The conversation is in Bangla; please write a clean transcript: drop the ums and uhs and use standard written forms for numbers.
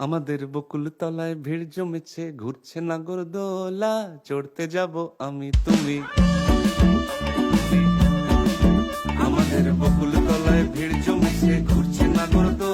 আমাদের বকুল তলায় ভিড় জমেছে, ঘুরছে নাগরদোলা, চড়তে যাব আমি তুমি। আমাদের বকুল তলায় ভিড় জমেছে, ঘুরছে নাগরদোলা,